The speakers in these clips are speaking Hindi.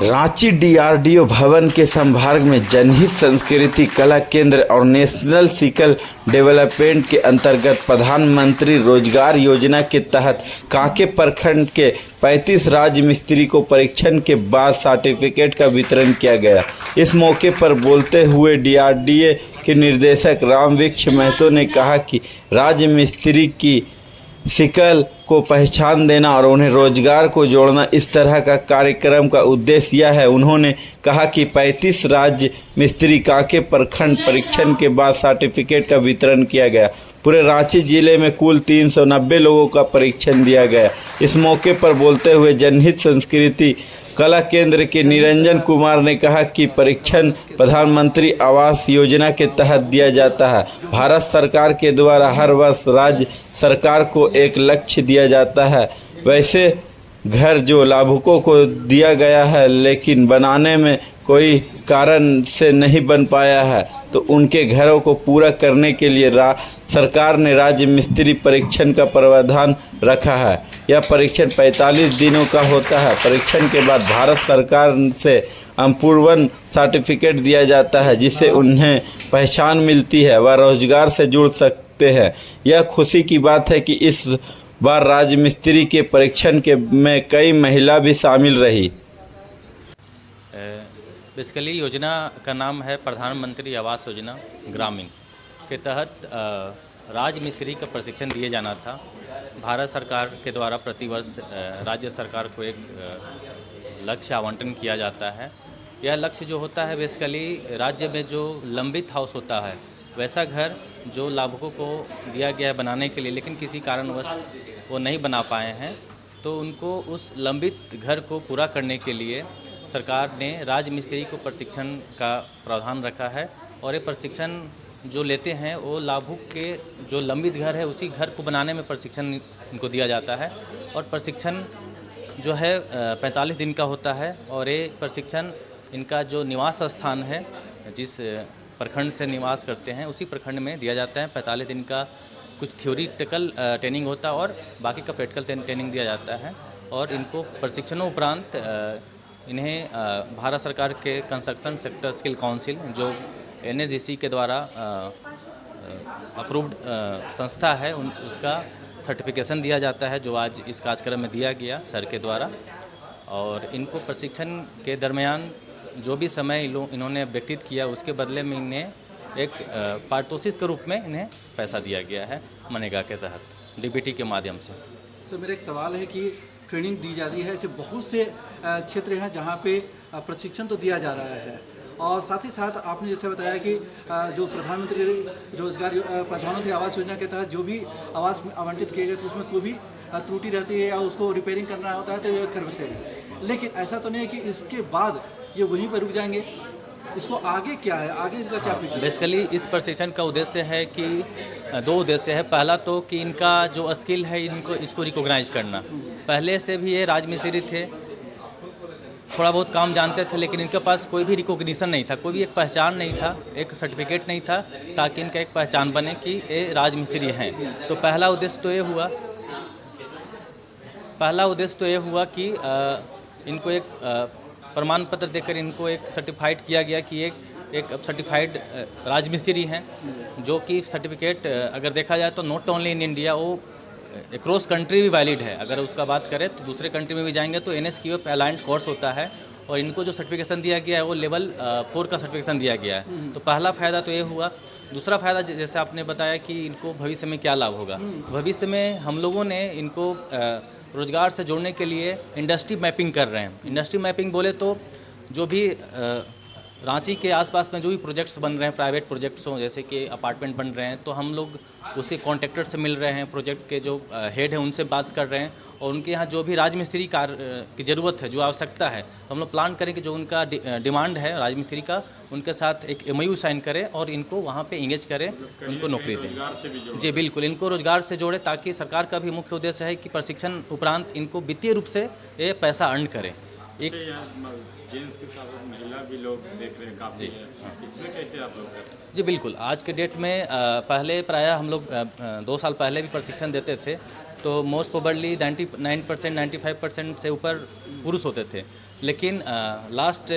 रांची डीआरडीओ भवन के संभाग में जनहित संस्कृति कला केंद्र और नेशनल स्किल डेवलपमेंट के अंतर्गत प्रधानमंत्री रोजगार योजना के तहत कांके प्रखंड के 35 राज्य मिस्त्री को परीक्षण के बाद सर्टिफिकेट का वितरण किया गया। इस मौके पर बोलते हुए डीआरडीए के निदेशक रामवृक्ष महतो ने कहा कि राज्य मिस्त्री की शिकल को पहचान देना और उन्हें रोजगार को जोड़ना इस तरह का कार्यक्रम का उद्देश्य यह है। उन्होंने कहा कि 35 राज्य मिस्त्री कांके प्रखंड परीक्षण के बाद सर्टिफिकेट का वितरण किया गया। पूरे रांची जिले में कुल 390 लोगों का परीक्षण दिया गया। इस मौके पर बोलते हुए जनहित संस्कृति कला केंद्र के निरंजन कुमार ने कहा कि परीक्षण प्रधानमंत्री आवास योजना के तहत दिया जाता है। भारत सरकार के द्वारा हर वर्ष राज्य सरकार को एक लक्ष्य दिया जाता है। वैसे घर जो लाभुकों को दिया गया है लेकिन बनाने में कोई कारण से नहीं बन पाया है, तो उनके घरों को पूरा करने के लिए सरकार ने राज्य मिस्त्री परीक्षण का प्रावधान रखा है। यह परीक्षण 45 दिनों का होता है। परीक्षण के बाद भारत सरकार से अपूर्वन सर्टिफिकेट दिया जाता है, जिससे उन्हें पहचान मिलती है, वह रोजगार से जुड़ सकते हैं। यह खुशी की बात है कि इस बार राज्य मिस्त्री के परीक्षण में कई महिला भी शामिल रही। बेसिकली योजना का नाम है प्रधानमंत्री आवास योजना ग्रामीण के तहत राज्य मिस्त्री का प्रशिक्षण दिए जाना था। भारत सरकार के द्वारा प्रतिवर्ष राज्य सरकार को एक लक्ष्य आवंटन किया जाता है। यह लक्ष्य जो होता है बेसिकली राज्य में जो लंबित हाउस होता है, वैसा घर जो लाभुकों को दिया गया है बनाने के लिए, लेकिन किसी कारणवश वो नहीं बना पाए हैं, तो उनको उस लंबित घर को पूरा करने के लिए सरकार ने राज्य मिस्त्री को प्रशिक्षण का प्रावधान रखा है। और ये प्रशिक्षण जो लेते हैं वो लाभुक के जो लंबित घर है उसी घर को बनाने में प्रशिक्षण इनको दिया जाता है। और प्रशिक्षण जो है 45 दिन का होता है। और ये प्रशिक्षण इनका जो निवास स्थान है, जिस प्रखंड से निवास करते हैं उसी प्रखंड में दिया जाता है। 45 दिन का कुछ थ्योरिटिकल ट्रेनिंग होता है और बाकी का प्रैक्टिकल ट्रेनिंग दिया जाता है। और इनको प्रशिक्षणों उपरांत इन्हें भारत सरकार के कंस्ट्रक्शन सेक्टर स्किल काउंसिल जो NSGC के द्वारा अप्रूव्ड संस्था है उसका सर्टिफिकेशन दिया जाता है, जो आज इस कार्यक्रम में दिया गया सर के द्वारा। और इनको प्रशिक्षण के दरमियान जो भी समय इन्होंने व्यतीत किया उसके बदले में इन्हें एक पारितोषिक के रूप में इन्हें पैसा दिया गया है मनरेगा के तहत DBT के माध्यम से। सर, मेरा एक सवाल है कि ट्रेनिंग दी जा रही है, ऐसे बहुत से क्षेत्र हैं जहाँ पे प्रशिक्षण तो दिया जा रहा है, और साथ ही साथ आपने जैसे बताया कि जो प्रधानमंत्री आवास योजना के तहत जो भी आवास आवंटित किए गए तो उसमें कोई भी त्रुटि रहती है या उसको रिपेयरिंग करना होता है तो ये करते हैं। लेकिन ऐसा तो नहीं है कि इसके बाद ये वहीं पर रुक जाएंगे, इसको आगे क्या है, आगे इसका क्या फ्यूचर? बेसिकली इस प्रशिक्षण का उद्देश्य है कि 2 उद्देश्य है। पहला तो कि इनका जो स्किल है इसको रिकॉग्नाइज करना। पहले से भी ये राजमिस्त्री थे, थोड़ा बहुत काम जानते थे, लेकिन इनके पास कोई भी रिकॉग्निशन नहीं था, कोई भी एक पहचान नहीं था, एक सर्टिफिकेट नहीं था ताकि इनका एक पहचान बने कि ये राजमिस्त्री हैं। तो पहला उद्देश्य तो ये हुआ कि इनको एक प्रमाण पत्र देकर इनको एक सर्टिफाइड किया गया कि एक सर्टिफाइड राजमिस्त्री हैं, जो कि सर्टिफिकेट अगर देखा जाए तो नॉट ओनली इन इंडिया, वो अक्रॉस कंट्री भी वैलिड है। अगर उसका बात करें तो दूसरे कंट्री में भी जाएंगे तो NSQF अलाइंड कोर्स होता है और इनको जो सर्टिफिकेशन दिया गया है वो लेवल 4 का सर्टिफिकेशन दिया गया है। तो पहला फ़ायदा तो ये हुआ। दूसरा फ़ायदा जैसे आपने बताया कि इनको भविष्य में क्या लाभ होगा, भविष्य में हम लोगों ने इनको रोज़गार से जोड़ने के लिए इंडस्ट्री मैपिंग कर रहे हैं। इंडस्ट्री मैपिंग बोले तो जो भी रांची के आसपास में जो भी प्रोजेक्ट्स बन रहे हैं, प्राइवेट प्रोजेक्ट्स हों, जैसे कि अपार्टमेंट बन रहे हैं, तो हम लोग उसी कॉन्ट्रैक्टर से मिल रहे हैं, प्रोजेक्ट के जो हेड हैं उनसे बात कर रहे हैं और उनके यहाँ जो भी राजमिस्त्री की ज़रूरत है, जो आवश्यकता है, तो हम लोग प्लान करें कि जो उनका डिमांड है राजमिस्त्री का, उनके साथ एक MOU साइन करें और इनको वहाँ पे इंगेज करें, उनको नौकरी दें। जी बिल्कुल, इनको रोज़गार से जोड़े, ताकि सरकार का भी मुख्य उद्देश्य है कि प्रशिक्षण उपरांत इनको वित्तीय रूप से ये पैसा अर्न करें। एक जेंट्स के साथ महिला भी लोग देख रहे हैं काफ़ी, इसमें कैसे आप लोग करते हैं? जी बिल्कुल, आज के डेट में पहले प्रायः हम लोग 2 साल पहले भी प्रशिक्षण देते थे, तो मोस्ट प्रोबेबली 99% 95% से ऊपर पुरुष होते थे। लेकिन लास्ट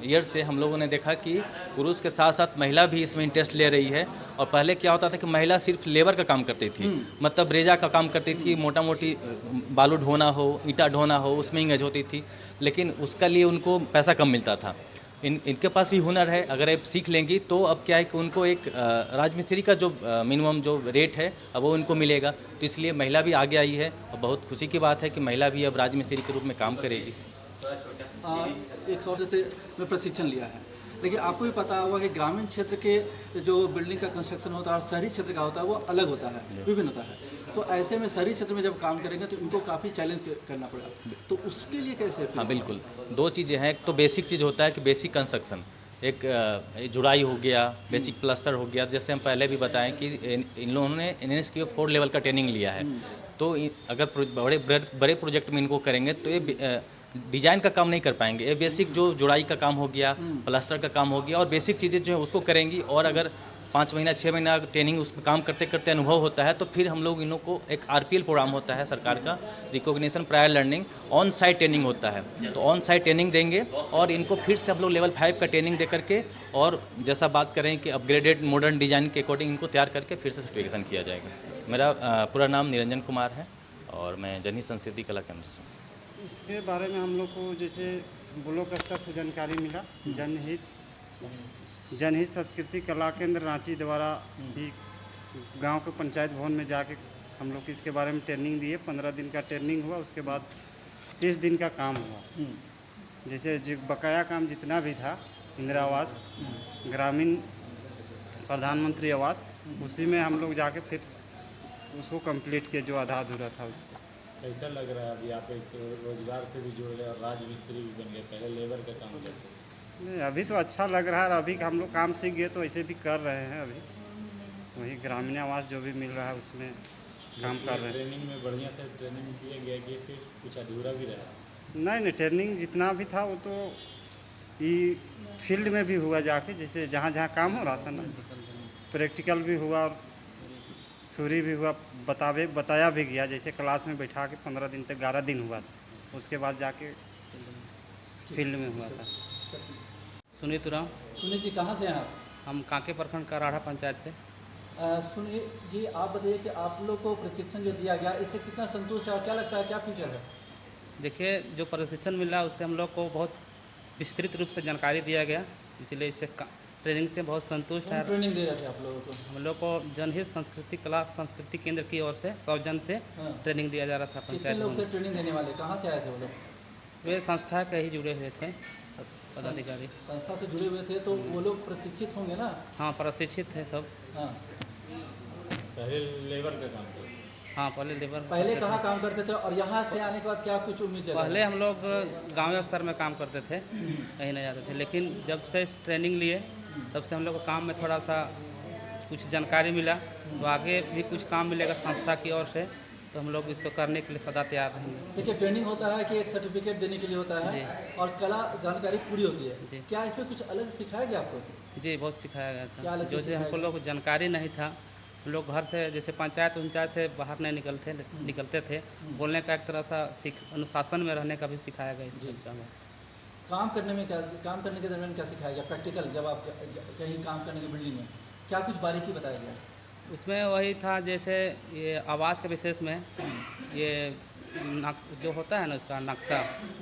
ईयर से हम लोगों ने देखा कि पुरुष के साथ साथ महिला भी इसमें इंटरेस्ट ले रही है। और पहले क्या होता था कि महिला सिर्फ लेबर का काम करती थी, मतलब रेजा का काम करती थी, मोटा मोटी बालू ढोना हो, ईंटा ढोना हो, उसमें इंगेज होती थी, लेकिन उसका लिए उनको पैसा कम मिलता था। इनके पास भी हुनर है, अगर आप सीख लेंगी तो अब क्या है कि उनको एक राजमिस्त्री का जो मिनिमम जो रेट है अब वो उनको मिलेगा। तो इसलिए महिला भी आगे आई है और बहुत खुशी की बात है कि महिला भी अब राजमिस्त्री के रूप में काम करेगी। एक और से मैं प्रशिक्षण लिया है, लेकिन आपको भी पता होगा कि ग्रामीण क्षेत्र के जो बिल्डिंग का कंस्ट्रक्शन होता है और शहरी क्षेत्र का होता है वो अलग होता है, विभिन्न होता है। तो ऐसे में शहरी क्षेत्र में जब काम करेंगे तो इनको काफ़ी चैलेंज करना पड़ेगा, तो उसके लिए कैसे? हाँ बिल्कुल, दो चीज़ें हैं। एक तो बेसिक चीज़ होता है कि बेसिक कंस्ट्रक्शन, एक जुड़ाई हो गया, बेसिक प्लास्टर हो गया। जैसे हम पहले भी बताएं कि इन लोगों ने NSQ 4 लेवल का ट्रेनिंग लिया है, तो अगर बड़े प्रोजेक्ट में इनको करेंगे तो ये डिजाइन का काम नहीं कर पाएंगे। ये बेसिक जो जुड़ाई का काम हो गया, प्लास्टर का काम हो गया और बेसिक चीज़ें जो है उसको करेंगी। और अगर 5 महीना 6 महीना ट्रेनिंग उस पर काम करते करते अनुभव होता है तो फिर हम लोग इन लोग को एक RPL प्रोग्राम होता है सरकार का, recognition prior learning on site training होता है। तो ऑन साइट ट्रेनिंग देंगे और इनको फिर से हम लोग लेवल 5 का ट्रेनिंग दे करके और जैसा बात करें कि अपग्रेडेड मॉडर्न डिज़ाइन के अकॉर्डिंग इनको तैयार करके फिर से सर्टिफिकेशन किया जाएगा। मेरा पूरा नाम निरंजन कुमार है और मैं जनहित संस्कृति कला केंद्र से हूँ। इसके बारे में हम लोग को जैसे ब्लॉक स्तर से जानकारी मिला, जनहित संस्कृति कला केंद्र रांची द्वारा भी गांव के पंचायत भवन में जाके हम लोग इसके बारे में ट्रेनिंग दिए। 15 दिन का ट्रेनिंग हुआ, उसके बाद 30 दिन का काम हुआ। जैसे जो बकाया काम जितना भी था, इंदिरा आवास, ग्रामीण प्रधानमंत्री आवास, उसी में हम लोग जाके फिर उसको कंप्लीट किए जो आधा अधूरा था उसको। कैसा लग रहा है अभी आप एक रोजगार से भी जुड़ गए और राजमिस्त्री भी बन गए, पहले लेबर का काम करते थे? नहीं, अभी तो अच्छा लग रहा है। अभी हम लोग काम सीख गए तो ऐसे भी कर रहे हैं। अभी वही ग्रामीण आवास जो भी मिल रहा है उसमें काम कर रहे हैं। ट्रेनिंग में बढ़िया से ट्रेनिंग दिया गया कि फिर कुछ अधूरा भी रहा? नहीं, ट्रेनिंग जितना भी था वो तो ये फील्ड में भी हुआ जाके, जैसे जहाँ जहाँ काम हो रहा था ना, प्रैक्टिकल भी हुआ और थ्योरी भी हुआ, बताया भी गया। जैसे क्लास में बैठा के 15 दिन तक 11 दिन हुआ था, उसके बाद जाके फील्ड में हुआ था। सुनीत उरांव। सुनीत जी कहाँ से हैं आप? हम कांके प्रखंड का राढ़ा पंचायत से। सुनीत जी आप बताइए कि आप लोग को प्रशिक्षण जो दिया गया इससे कितना संतुष्ट है और क्या लगता है क्या फ्यूचर है? देखिए, जो प्रशिक्षण मिला उससे हम लोग को बहुत विस्तृत रूप से जानकारी दिया गया, इसलिए इससे ट्रेनिंग से बहुत संतुष्ट है। ट्रेनिंग दे रहे थे आप लोगों को? हम लोग को जनहित संस्कृति कला संस्कृति केंद्र की ओर से सौजन से ट्रेनिंग दिया जा रहा था कितने पंचायत लोग थे में। ट्रेनिंग देने वाले, कहाँ से आए थे वो लोग? वे संस्था के ही जुड़े हुए थे पदाधिकारी। संस्था से जुड़े हुए थे तो वो लोग प्रशिक्षित होंगे ना? हाँ, प्रशिक्षित थे सब। हाँ, पहले लेबर का काम करते? हाँ, पहले लेबर। पहले कहाँ काम करते थे और यहाँ से आने के बाद क्या कुछ उम्मीद जगा? पहले हम लोग गांव स्तर में काम करते थे, कहीं नहीं जाते थे, लेकिन जब से ट्रेनिंग लिए तब से हम लोग को काम में थोड़ा सा कुछ जानकारी मिला, तो आगे भी कुछ काम मिलेगा संस्था की ओर से, तो हम लोग इसको करने के लिए सदा तैयार रहेंगे। देखिए, ट्रेनिंग होता है कि एक सर्टिफिकेट देने के लिए होता है और कला जानकारी पूरी होती है जी। क्या इसमें कुछ अलग सिखाया गया आपको? जी, बहुत सिखाया गया क्या था। अलग जो चीज़ जो हमको सिखाया लोग जानकारी नहीं था, हम लोग घर से जैसे पंचायत से बाहर नहीं निकलते थे, बोलने का एक तरह सा अनुशासन में रहने का भी सिखाया गया इस चीज़ का। काम करने में क्या, काम करने के दरमियान क्या सिखाया गया? प्रैक्टिकल जब आप कहीं काम करने की बिल्डिंग में क्या कुछ बारीकी बताया गया? उसमें वही था, जैसे ये आवास के विशेष में ये जो होता है ना उसका नक्शा,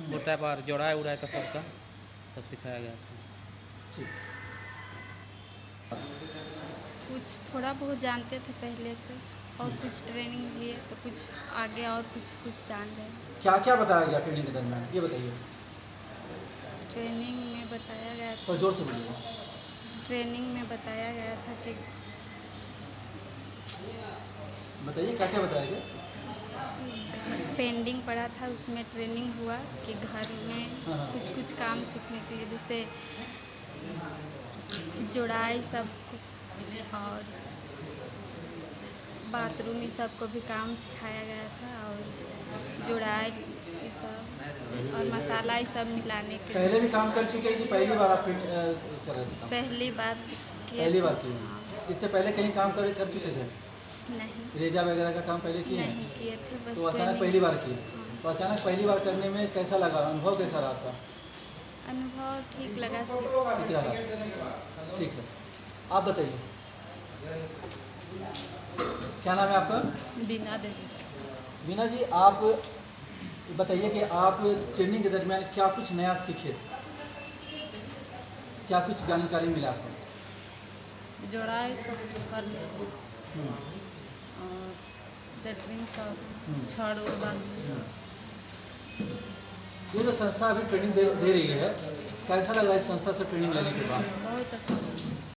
वो टाइप और जोड़ाई उड़ाई का सबका सब सिखाया गया था। ठीक, कुछ थोड़ा बहुत जानते थे पहले से और कुछ ट्रेनिंग लिए तो कुछ आगे और कुछ जान रहे हैं। क्या क्या बताया गया ट्रेनिंग के दरमियान ये बताइए? ट्रेनिंग में बताया गया था, थोड़ा जोर से बोलिए। ट्रेनिंग में बताया गया था कि बताइए क्या क्या बताया गया? पेंडिंग पड़ा था, उसमें ट्रेनिंग हुआ कि घर में हाँ। कुछ काम सीखने के लिए, जैसे जुड़ाई सब और बाथरूम ये सब को भी काम सिखाया गया था और जुड़ाई ये सब और मसाला ये सब मिलाने के पहले लिए। भी काम कर चुके हैं कि पहली बार आप कर रहे थे काम? पहली बार किए पहली थे। बार किए? हाँ, इससे पहले कहीं काम कर चुके थे? नहीं रेजा वगैरह का काम पहले किए नहीं हैं? किए थे, बस तो अचानक ट्रेनिंग। पहली बार किए? हाँ। तो अचानक पहली बार करने में कैसा लगा, अनुभव कैसा रहा आपका? अनुभव ठीक लगा सीख ठीक लगा? ठीक है, आप बताइए क्या नाम है आपका? बिना देवी बीना जी, आप बताइए कि आप ट्रेनिंग के दरमियान क्या कुछ नया सीखे, क्या कुछ जानकारी मिला आपको? जोड़ाई सब करने और सेटरिंग सब छड़ उड़ बांधने। ये जो संस्था अभी ट्रेनिंग दे रही है, कैसा लग रहा है इस संस्था से ट्रेनिंग लेने के बाद? बहुत अच्छा